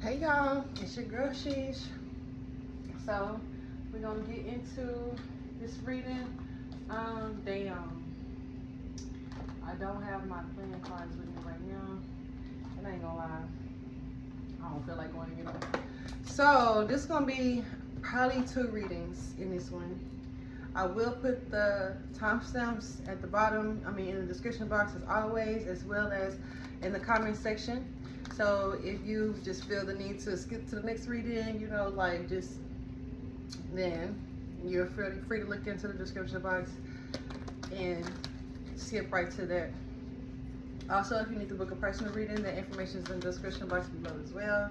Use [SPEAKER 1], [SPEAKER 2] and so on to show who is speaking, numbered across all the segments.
[SPEAKER 1] Hey y'all, it's your girl Sheesh. So we're gonna get into this reading. Damn, I don't have my playing cards with me right now, and I ain't gonna lie, I don't feel like going to get them. So this is gonna be probably 2 readings in this one. I will put the timestamps at the bottom, in the description box as always, as well as in the comment section. So if you just feel the need to skip to the next reading, then you're free to look into the description box and skip right to that. Also, if you need to book a personal reading, the information is in the description box below as well.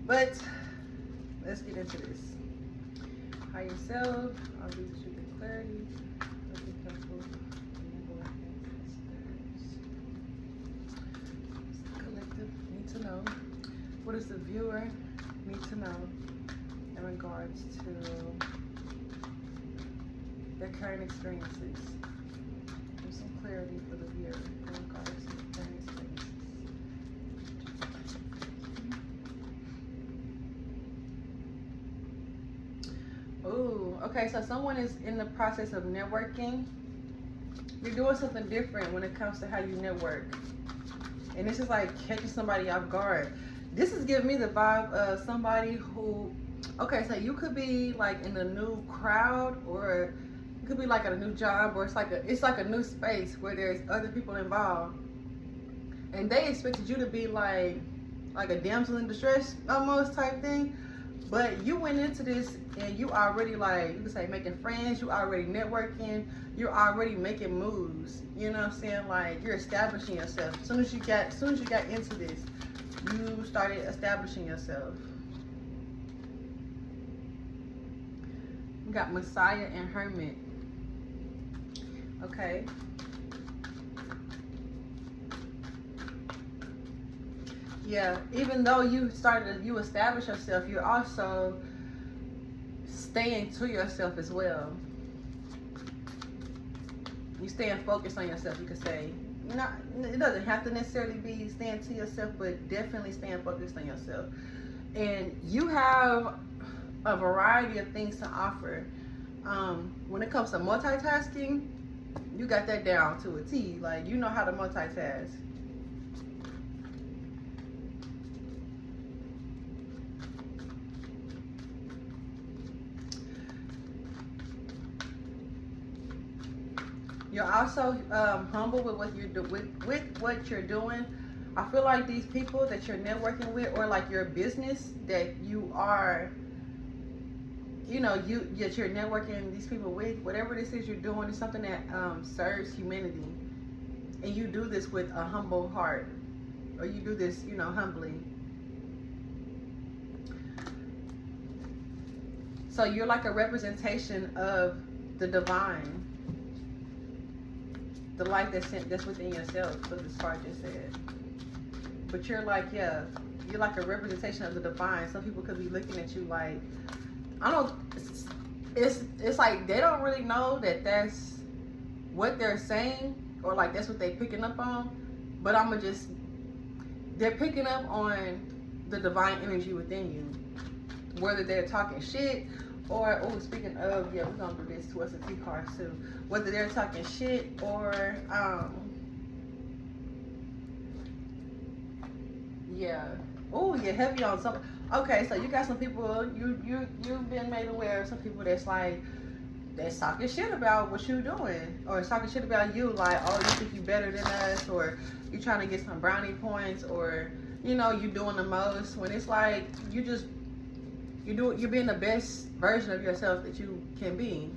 [SPEAKER 1] But let's get into this. Higher yourself. I'll leave the truth and clarity. Collective need to know. What does the viewer need to know in regards to their current experiences? There's some clarity for the viewer in regards to their current experiences. Ooh, okay, so someone is in the process of networking. You're doing something different when it comes to how you network. And this is like catching somebody off guard. This is giving me the vibe of somebody who, okay, so you could be like in a new crowd, or it could be like at a new job, or it's like a new space where there's other people involved. And they expected you to be like a damsel in distress almost type thing. But you went into this and you already, like, you could say, making friends, you already networking, you're already making moves. You know what I'm saying? Like, you're establishing yourself. As soon as you got into this, you started establishing yourself. You got Messiah and Hermit. Okay. Yeah, even though you established yourself, you're also staying to yourself as well. You staying focused on yourself, you could say. It doesn't have to necessarily be staying to yourself, but definitely staying focused on yourself. And you have a variety of things to offer. When it comes to multitasking, you got that down to a T. Like, you know how to multitask. You're also humble with what you're what you're doing. I feel like these people that you're networking with, or like your business that you are, that you're networking these people with, whatever this is you're doing is something that serves humanity, and you do this with a humble heart, or you do this, humbly. So you're like a representation of the divine. The light that's within yourself, what this card just said. But you're like, yeah, you're like a representation of the divine. Some people could be looking at you like, it's like they don't really know that that's what they're saying, or like that's what they picking up on. But they're picking up on the divine energy within you. Whether they're talking shit, or, speaking of, yeah, we're gonna do this towards the T cards too. Whether they're talking shit, or, yeah. Oh, you're heavy on some. Okay, so you got some people, you've been made aware of some people that's talking shit about what you're doing, or talking shit about you, like, oh, you think you better than us, or you trying to get some brownie points, or, you doing the most, when it's like, you're being the best version of yourself that you can be.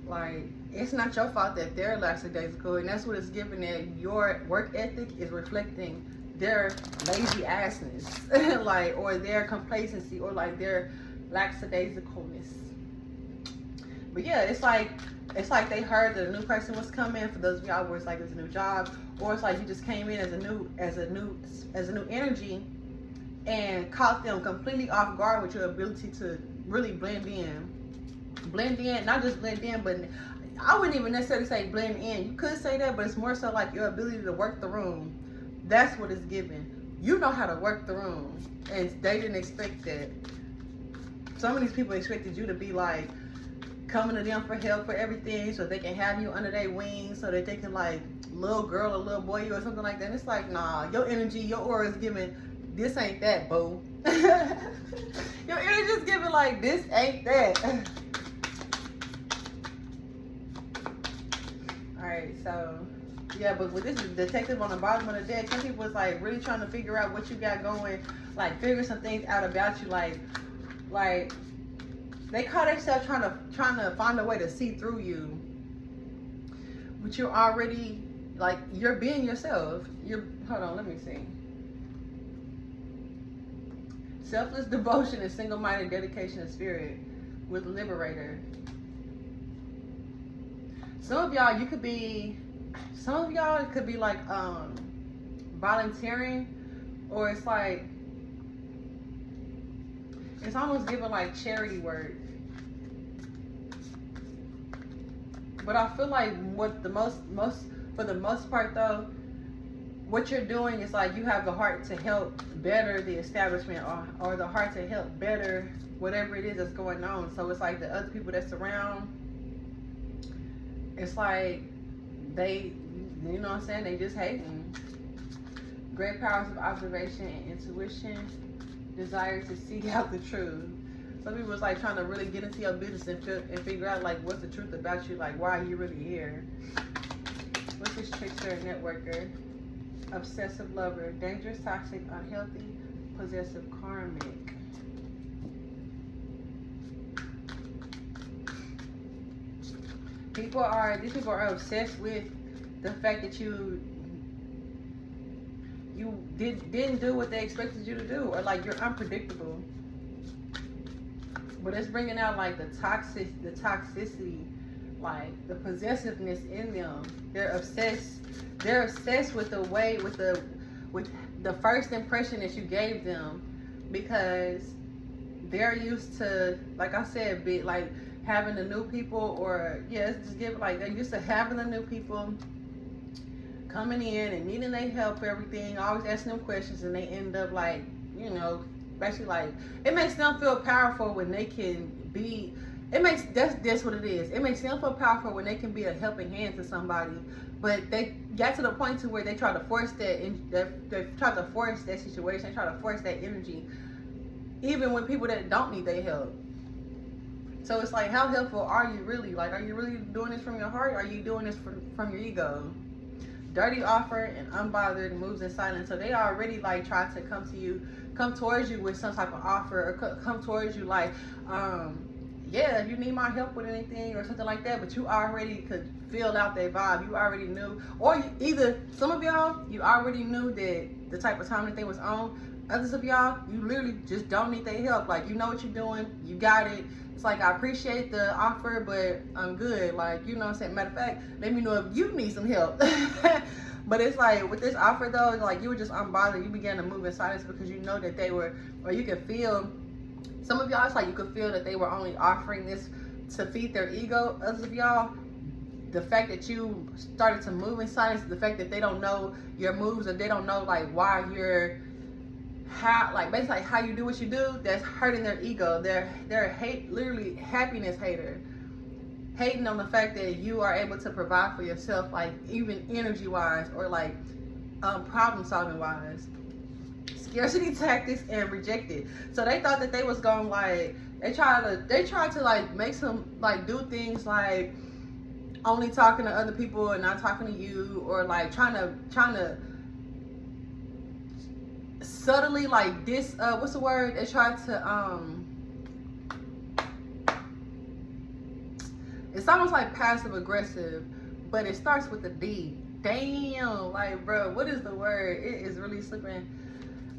[SPEAKER 1] Like, it's not your fault that they're lackadaisical, and that's what it's giving, that your work ethic is reflecting their lazy assness, like, or their complacency, or like their lackadaisicalness. But yeah, it's like they heard that a new person was coming. For those of y'all where it's like it's a new job, or it's like you just came in as a new energy, and caught them completely off guard with your ability to really blend in, not just blend in, but I wouldn't even necessarily say blend in. You could say that, but it's more so like your ability to work the room. That's what it's giving. you know how to work the room, and they didn't expect that. Some of these people expected you to be like coming to them for help for everything, so they can have you under their wings, so that they can like little girl or little boy you or something like that. And it's like, nah, your energy, your aura is giving, this ain't that, boo. Your energy is giving like, this ain't that. Alright, so yeah, but with this detective on the bottom of the deck, some people is like really trying to figure out what you got going, like figure some things out about you, like they call themselves trying to find a way to see through you, but you're already like, you're being yourself. Hold on, let me see. Selfless devotion and single-minded dedication of spirit with Liberator. Some of y'all could be like volunteering, or it's like, it's almost giving like charity work. But I feel like what for the most part though, what you're doing is like, you have the heart to help better the establishment, or the heart to help better whatever it is that's going on. So it's like the other people that's around, it's like they, you know what I'm saying, they just hating. Great powers of observation and intuition, desire to seek out the truth. Some people was like trying to really get into your business and figure out like what's the truth about you, like why are you really here. What's this trickster and networker? Obsessive lover, dangerous, toxic, unhealthy, possessive, karmic. These people are obsessed with the fact that you didn't do what they expected you to do, or like you're unpredictable. But it's bringing out like the toxicity, like the possessiveness in them. They're obsessed with the way, with the first impression that you gave them, because they're used to, like I said, be like having the new people, or yeah, it's just give like, they're used to having the new people coming in and needing their help for everything, always asking them questions, and they end up like, you know, basically like, it makes them feel powerful when they can be, that's what it is. It makes them feel powerful when they can be a helping hand to somebody. But they got to the point to where they try to force that, they try to force that situation, they try to force that energy, even with people that don't need their help. So it's like, how helpful are you really? Like, are you really doing this from your heart? Or are you doing this from your ego? Dirty offer and unbothered, moves in silence. So they already like try to come towards you with some type of offer, or come towards you like, yeah, if you need my help with anything or something like that. But you already could feel out that vibe. You already knew, or either some of y'all, you already knew that the type of time that they was on. Others of y'all, you literally just don't need their help. Like, you know what you're doing, you got it. It's like, I appreciate the offer, but I'm good. Like, you know what I'm saying? Matter of fact, let me know if you need some help. But it's like, with this offer though, like, you were just unbothered. You began to move in silence because you know that they were, or you could feel, some of y'all, it's like you could feel that they were only offering this to feed their ego. Others of y'all, the fact that you started to move in silence, the fact that they don't know your moves, or they don't know like why you're, how, like basically like how you do what you do, that's hurting their ego. They're literally happiness hater, hating on the fact that you are able to provide for yourself, like even energy wise, or like problem solving wise. Scarcity tactics and rejected. So they thought that they was going like, they tried to like make some like do things like only talking to other people and not talking to you, or like trying to subtly like this, what's the word? They tried to it's almost like passive aggressive, but it starts with a D. Damn, like bro, what is the word? It is really slipping.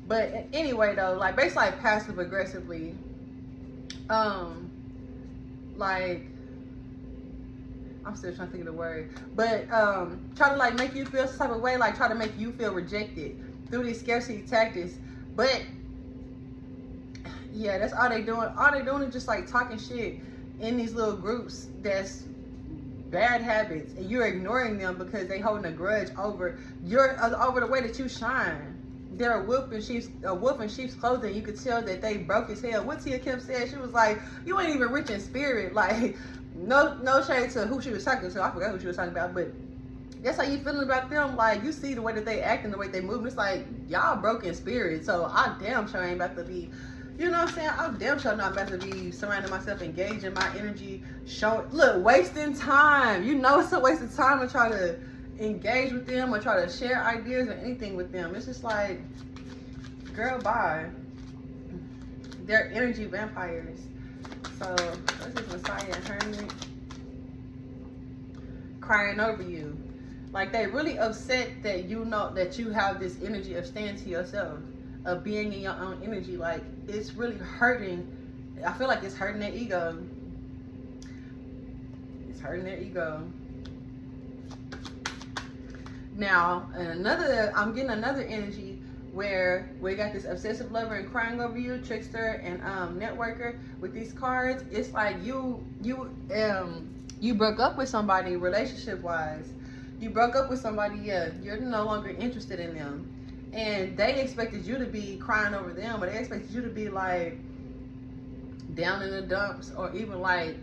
[SPEAKER 1] But anyway though, like basically like passive aggressively, like I'm still trying to think of the word, but try to like make you feel some type of way, like try to make you feel rejected through these scarcity tactics. But yeah, that's all they doing. All they doing is just like talking shit in these little groups. That's bad habits, and you're ignoring them because they holding a grudge over the way that you shine. they're a wolf in sheep's clothing. You could tell that they broke as hell. What Tia Kim said, she was like, you ain't even rich in spirit. Like, no shade to who she was talking to. I forgot who she was talking about, but that's how you feeling about them. Like, you see the way that they act and the way they move. It's like, y'all broke in spirit. So I damn sure ain't about to be, you know what I'm saying? I'm damn sure not about to be surrounding myself, engaging my energy, wasting time. You know it's a waste of time to try to engage with them or try to share ideas or anything with them. It's just like, girl, bye. They're energy vampires. So this is Messiah and Hermit crying over you. Like, they really upset that you know that you have this energy of staying to yourself, of being in your own energy. Like, it's really hurting. I feel like it's hurting their ego. It's hurting their ego. Now, I'm getting another energy where we got this obsessive lover and crying over you, trickster and networker with these cards. It's like you broke up with somebody relationship wise. You broke up with somebody, yeah, you're no longer interested in them. And they expected you to be crying over them, or they expected you to be like down in the dumps, or even like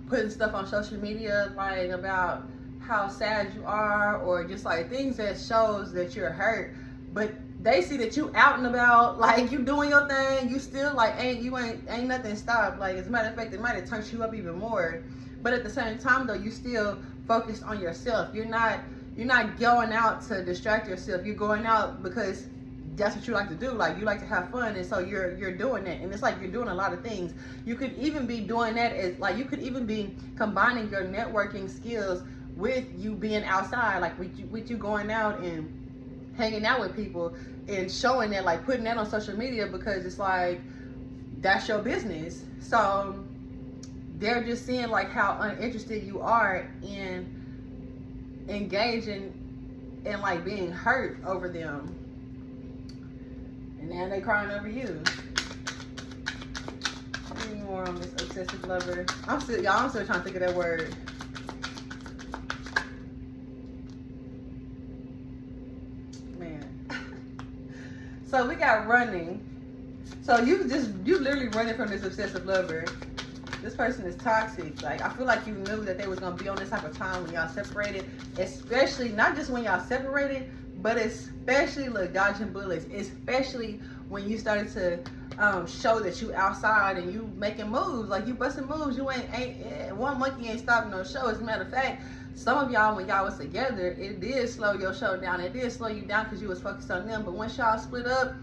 [SPEAKER 1] putting stuff on social media like about how sad you are, or just like things that shows that you're hurt. But they see that you out and about, like you doing your thing, you still like ain't nothing stopped. Like, as a matter of fact, it might have turned you up even more. But at the same time though, you still focused on yourself. You're not going out to distract yourself. You're going out because that's what you like to do. Like, you like to have fun, and so you're doing that. And it's like you're doing a lot of things. You could even be doing that as like, you could even be combining your networking skills with you being outside, like with you going out and hanging out with people and showing that, like putting that on social media, because it's like that's your business. So they're just seeing like how uninterested you are in engaging and like being hurt over them, and now they crying over you. Any more on this obsessive lover? I'm still trying to think of that word. So we got running. So you literally running from this obsessive lover. This person is toxic. Like, I feel like you knew that they was gonna be on this type of time when y'all separated. Especially, not just when y'all separated, but especially, look, dodging bullets. Especially when you started to show that you outside and you making moves. Like, you busting moves. You ain't one monkey ain't stopping no show. As a matter of fact, some of y'all, when y'all was together, it did slow your show down. It did slow you down because you was focused on them. But once y'all split up,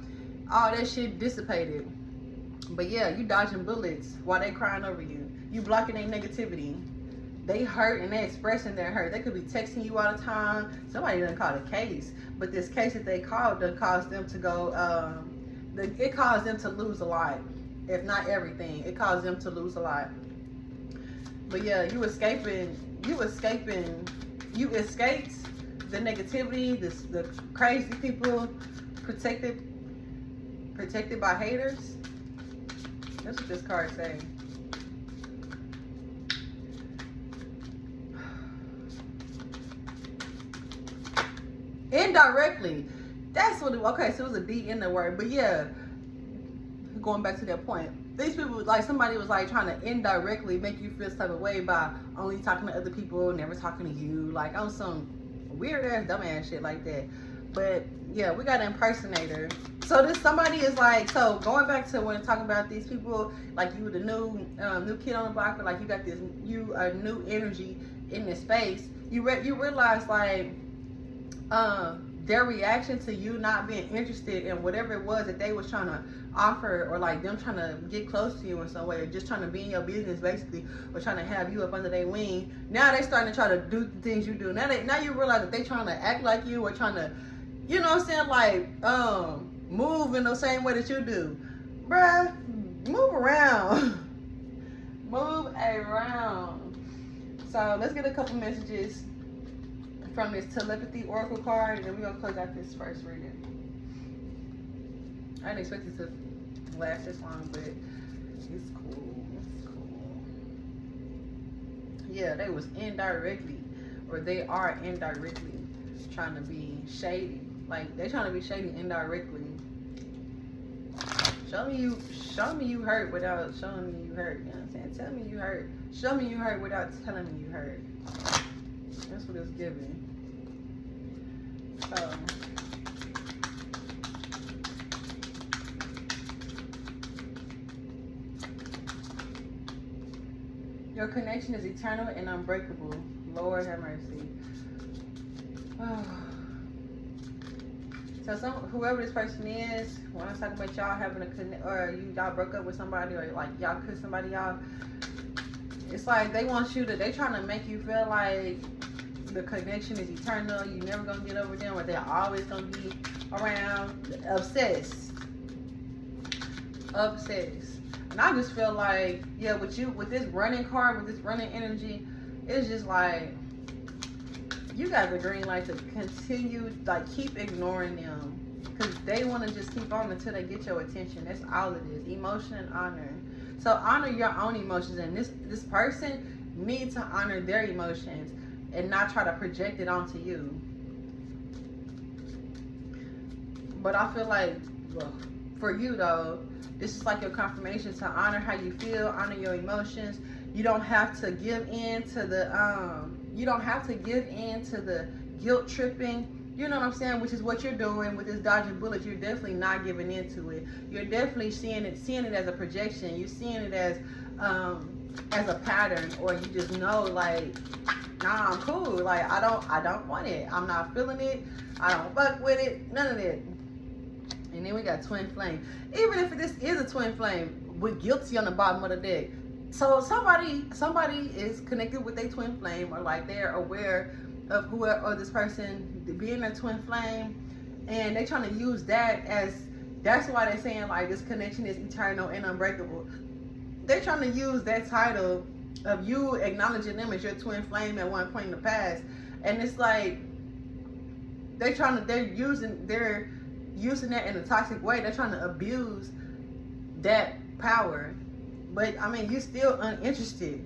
[SPEAKER 1] all that shit dissipated. But yeah, you dodging bullets while they crying over you. You blocking their negativity. They hurt and they expressing their hurt. They could be texting you all the time. Somebody done called a case. But this case that they called done caused them to go, it caused them to lose a lot. If not everything, it caused them to lose a lot. But yeah, you escaped the negativity, the crazy people, protected by haters. That's what this card say. Indirectly. That's what okay, so it was a D in the word. But yeah, going back to that point. These people, like, somebody was like trying to indirectly make you feel some type of way by only talking to other people, never talking to you, like on some weird ass, dumb ass shit like that. But yeah, we got an impersonator. So this somebody is like, so going back to when talking about these people, like you the new kid on the block, but like you got this new energy in this space. You realize like their reaction to you not being interested in whatever it was that they was trying to offer, or like them trying to get close to you in some way, or just trying to be in your business basically, or trying to have you up under their wing. Now they starting to try to do the things you do. Now you realize that they trying to act like you, or trying to, you know what I'm saying, like move in the same way that you do. Bruh, move around. Move around. So let's get a couple messages from this telepathy oracle card, and then we're gonna close out this first reading. I didn't expect it to last this long, but it's cool. It's cool. Yeah, they was indirectly, or they are indirectly trying to be shady. Like, they trying to be shady indirectly. Show me you hurt without showing me you hurt. You know what I'm saying? Tell me you hurt. Show me you hurt without telling me you hurt. That's what it's giving. So, your connection is eternal and unbreakable. Lord have mercy. Oh. So whoever this person is, when I talk about y'all having a connect, or y'all broke up with somebody, or like y'all kissed somebody out, it's like they want you to, they trying to make you feel like the connection is eternal. You never gonna get over them, or they're always gonna be around. Obsessed. And I just feel like, yeah, with this running card, with this running energy, it's just like, you got the green light to continue, like, keep ignoring them, because they want to just keep on until they get your attention. That's all it is. Emotion and honor. So honor your own emotions, and this person needs to honor their emotions and not try to project it onto you. But I feel like, well, for you though, this is like your confirmation to honor how you feel, honor your emotions. You don't have to give in to the guilt tripping. You know what I'm saying? Which is what you're doing with this dodging bullets. You're definitely not giving into it. You're definitely seeing it as a projection. You're seeing it as a pattern, or you just know, like, nah, I'm cool. Like, I don't want it. I'm not feeling it. I don't fuck with it. None of that. And then we got twin flame. Even if this is a twin flame with guilty on the bottom of the deck. So somebody is connected with their twin flame, or like they're aware of whoever, or this person being a twin flame, and they trying to use that as, that's why they're saying like this connection is eternal and unbreakable. They're trying to use that title of you acknowledging them as your twin flame at one point in the past, and it's like they're using that in a toxic way. They're trying to abuse that power. But, I mean, you're still uninterested.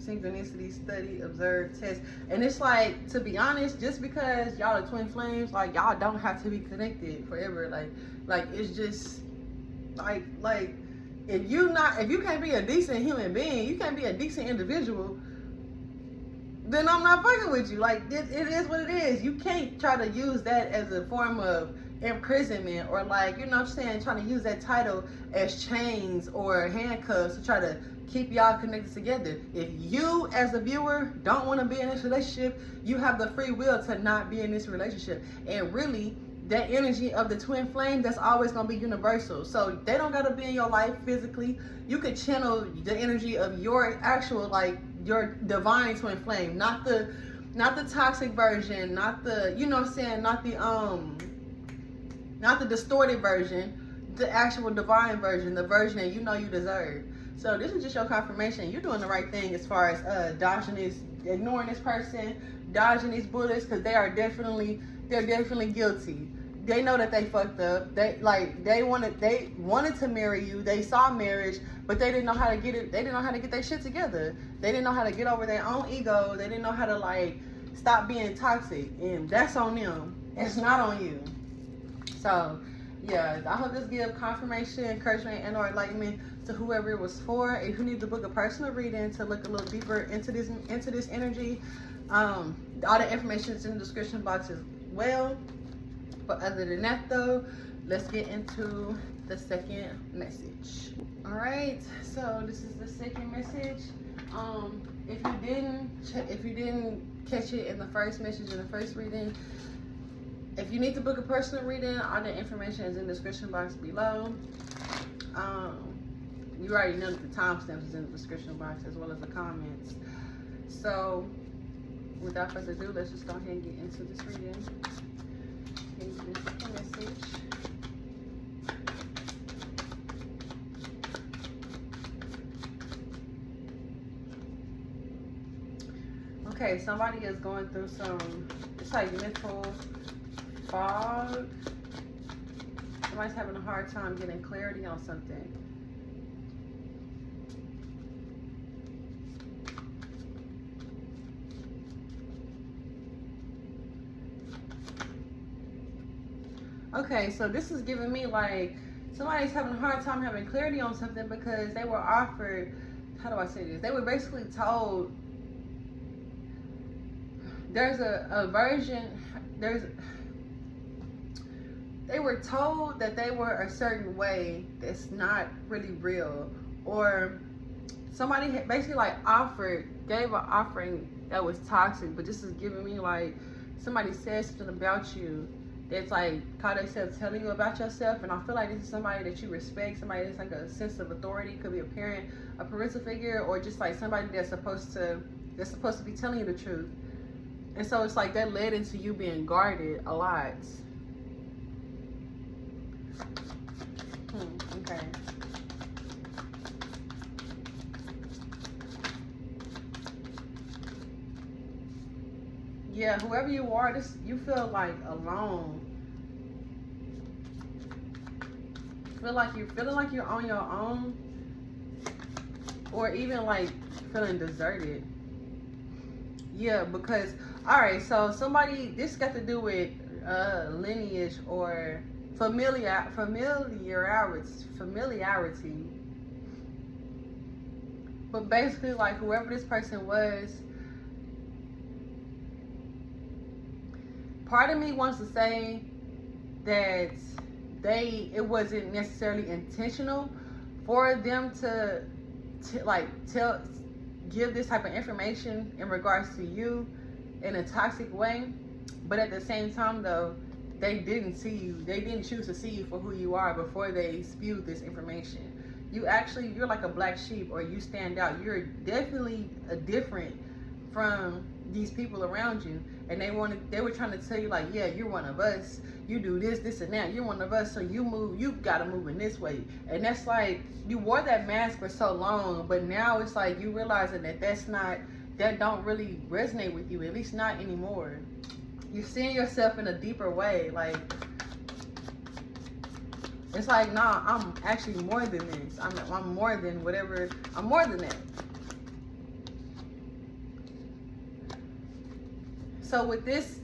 [SPEAKER 1] Synchronicity, study, observe, test. And it's like, to be honest, just because y'all are twin flames, like, y'all don't have to be connected forever. Like it's just, like, if you can't be a decent human being, you can't be a decent individual, then I'm not fucking with you. Like, it is what it is. You can't try to use that as a form of imprisonment, or like, you know what I'm saying, trying to use that title as chains or handcuffs to try to keep y'all connected together. If you as a viewer don't want to be in this relationship, you have the free will to not be in this relationship. And really, that energy of the twin flame, that's always going to be universal. So they don't got to be in your life physically. You could channel the energy of your actual, like, your divine twin flame, not the toxic version, not the, you know what I'm saying, not the distorted version, the actual divine version, the version that you know you deserve. So this is just your confirmation. You're doing the right thing as far as dodging this, ignoring this person, dodging these bullets, because they're definitely guilty. They know that they fucked up. They wanted to marry you. They saw marriage, but they didn't know how to get it. They didn't know how to get their shit together. They didn't know how to get over their own ego. They didn't know how to, like, stop being toxic, and that's on them. It's not on you. So, yeah, I hope this gives confirmation, encouragement, and or enlightenment to whoever it was for. If you need to book a personal reading to look a little deeper into this energy, all the information is in the description box as well. But other than that, though, let's get into the second message. All right, so this is the second message. If you didn't catch it in the first message, in the first reading, if you need to book a personal reading, all the information is in the description box below. You already know that the timestamps is in the description box as well as the comments. So, without further ado, let's just go ahead and get into this reading. Here's the second message. Okay, somebody is going through it's like mental fog. Somebody's having a hard time getting clarity on something. Okay, so this is giving me like somebody's having a hard time having clarity on something because they were offered, how do I say this? They were basically told there's a version, they were told that they were a certain way that's not really real, or somebody basically like gave an offering that was toxic. But this is giving me like somebody said something about you that's like call themselves telling you about yourself, and I feel like this is somebody that you respect, somebody that's like a sense of authority. Could be a parent, a parental figure, or just like somebody that's supposed to be telling you the truth. And so it's like that led into you being guarded a lot. Okay. Yeah, whoever you are, you feel like alone. Feel like you're feeling like you're on your own, or even like feeling deserted. Yeah, because all right, so this got to do with lineage or familiarity. But basically, like whoever this person was, part of me wants to say that it wasn't necessarily intentional for them to give this type of information in regards to you in a toxic way. But at the same time though, they didn't choose to see you for who you are before they spewed this information. You're like a black sheep, or you stand out. You're definitely different from these people around you, and they were trying to tell you like, yeah, you're one of us, you do this and that, you're one of us, so you gotta move in this way. And that's like, you wore that mask for so long, but now it's like you realizing that don't really resonate with you, at least not anymore. You're seeing yourself in a deeper way. Like, it's like, nah, I'm actually more than this. I'm more than whatever. I'm more than that. So with this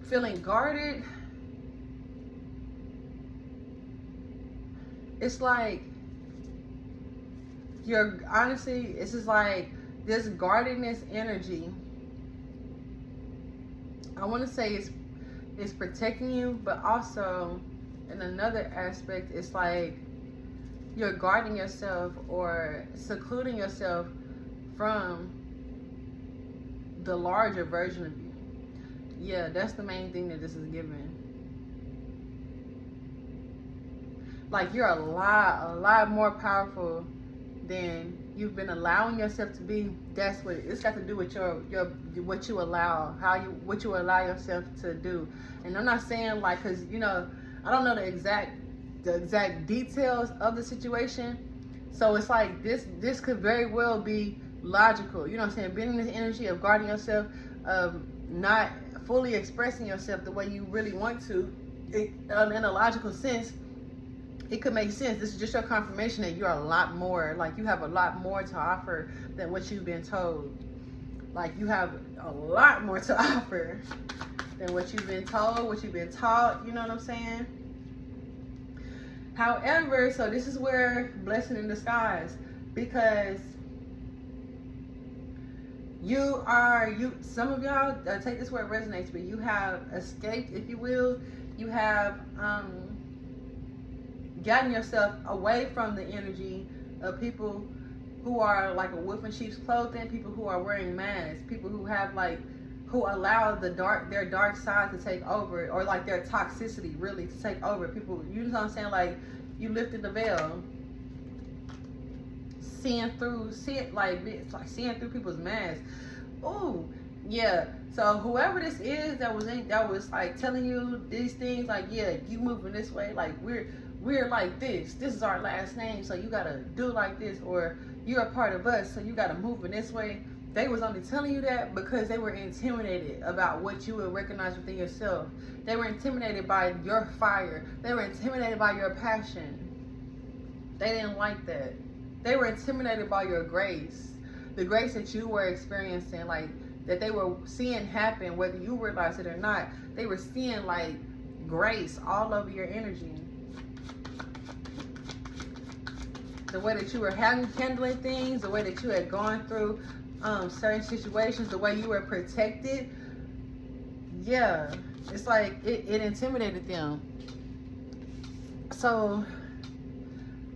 [SPEAKER 1] feeling guarded, it's like it's just like this guardedness energy. I want to say it's protecting you, but also in another aspect, it's like you're guarding yourself or secluding yourself from the larger version of you. Yeah, that's the main thing that this is giving. Like, you're a lot more powerful than you've been allowing yourself to be. That's what it's got to do with your what you allow, what you allow yourself to do. And I'm not saying like, cause I don't know the exact details of the situation. So it's like this could very well be logical. You know what I'm saying? Being in this energy of guarding yourself, of not fully expressing yourself the way you really want to, in a logical sense. It could make sense. This is just your confirmation that you're a lot more, like you have a lot more to offer than what you've been told. Like, you have a lot more to offer than what you've been told, what you've been taught, you know what I'm saying? However, so this is where blessing in disguise, because some of y'all, take this where it resonates, but you have escaped, if you will. You have gotten yourself away from the energy of people who are like a wolf in sheep's clothing, people who are wearing masks, people who allow their dark side to take over, or like their toxicity really to take over. People, you know what I'm saying? Like, you lifted the veil, seeing through people's masks. Oh, yeah. So whoever this is that was like telling you these things, like, yeah, you moving this way, like we're like this is our last name, so you gotta do like this, or you're a part of us, so you gotta move in this way. They was only telling you that because they were intimidated about what you would recognize within yourself. They were intimidated by your fire. They were intimidated by your passion. They didn't like that. They were intimidated by your grace, the grace that you were experiencing, like that they were seeing happen, whether you realize it or not. They were seeing like grace all over your energy. The way that you were handling things, the way that you had gone through certain situations, the way you were protected. Yeah, it's like it intimidated them. So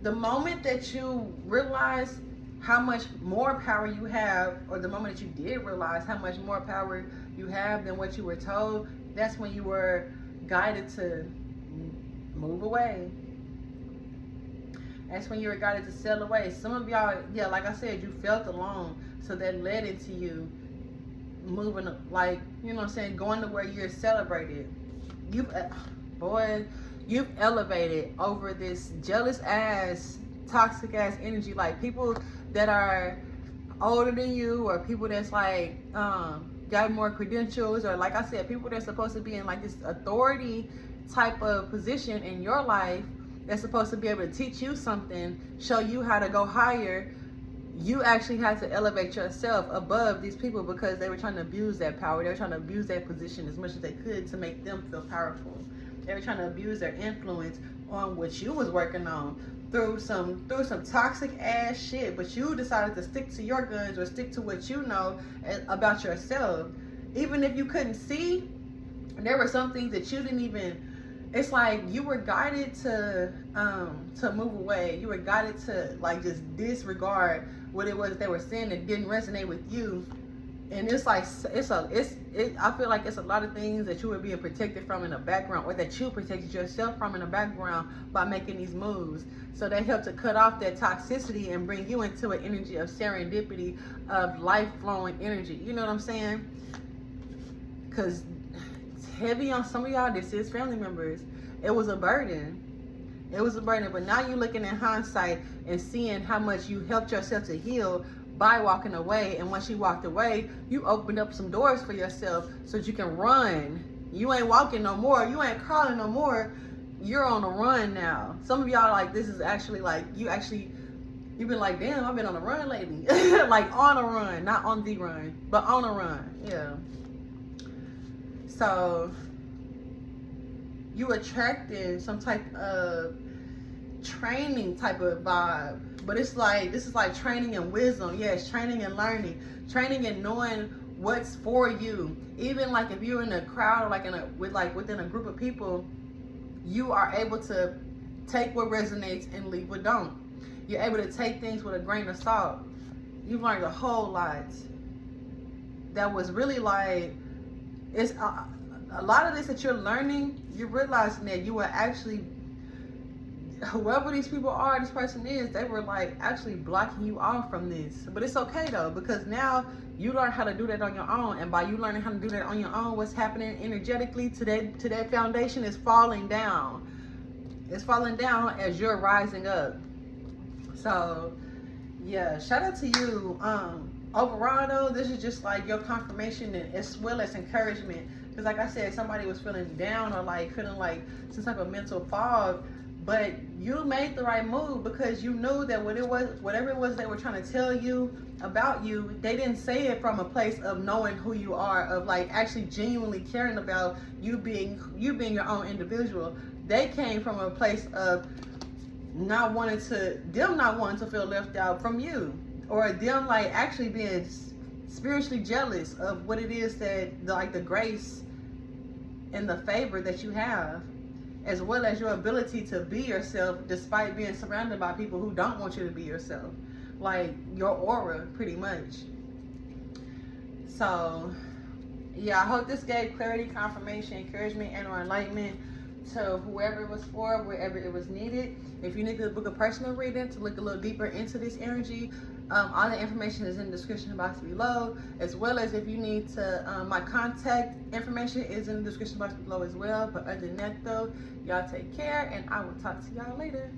[SPEAKER 1] the moment that you realize how much more power you have, or the moment that you did realize how much more power you have than what you were told, that's when you were guided to move away. That's when you were guided to sail away. Some of y'all, yeah, like I said, you felt alone, so that led into you moving, like, you know what I'm saying, going to where you're celebrated. You've elevated over this jealous ass, toxic ass energy. Like, people that are older than you, or people that's like got more credentials, or like I said, people that's supposed to be in like this authority type of position in your life, that's supposed to be able to teach you something, show you how to go higher. You actually had to elevate yourself above these people because they were trying to abuse that power. They were trying to abuse that position as much as they could to make them feel powerful. They were trying to abuse their influence on what you was working on through some toxic ass shit. But you decided to stick to your guns, or stick to what you know about yourself. Even if you couldn't see, there were some things that you didn't even. It's like you were guided to move away. You were guided to like just disregard what it was they were saying that didn't resonate with you. And it's like I feel like it's a lot of things that you were being protected from in the background, or that you protected yourself from in the background by making these moves. So they help to cut off that toxicity and bring you into an energy of serendipity, of life flowing energy. You know what I'm saying? Because heavy on some of y'all, this is family members. It was a burden. It was a burden. But now you're looking in hindsight and seeing how much you helped yourself to heal by walking away. And once you walked away, you opened up some doors for yourself so that you can run. You ain't walking no more. You ain't crawling no more. You're on a run now. Some of y'all, like, this is actually like, you've been like, damn, I've been on a run lately. Like on a run, not on the run, but on a run. Yeah. So you attracted some type of training type of vibe, but it's like, this is like training and wisdom. Yes, training and learning, training and knowing what's for you. Even like if you're in a crowd, or like within a group of people, you are able to take what resonates and leave what don't. You're able to take things with a grain of salt. You've learned a whole lot that was really like, it's a lot of this that you're learning, you're realizing that you were actually, whoever these people are, this person is, they were like actually blocking you off from this. But it's okay though, because now you learn how to do that on your own. And by you learning how to do that on your own, what's happening energetically to that foundation is falling down. It's falling down as you're rising up. So yeah, shout out to you. Overall though, this is just like your confirmation and as well as encouragement. Because like I said, somebody was feeling down or like feeling like some type of mental fog, but you made the right move because you knew that whatever it was they were trying to tell you about you, they didn't say it from a place of knowing who you are, of like actually genuinely caring about you being your own individual. They came from a place of not wanting to feel left out from you, or them like actually being spiritually jealous of what it is that like the grace and the favor that you have, as well as your ability to be yourself despite being surrounded by people who don't want you to be yourself, like your aura pretty much. So yeah, I hope this gave clarity, confirmation, encouragement, and or enlightenment to whoever it was for, wherever it was needed. If you need to book a personal reading to look a little deeper into this energy, all the information is in the description box below, as well as if you need to, my contact information is in the description box below as well. But other than that though, y'all take care, and I will talk to y'all later.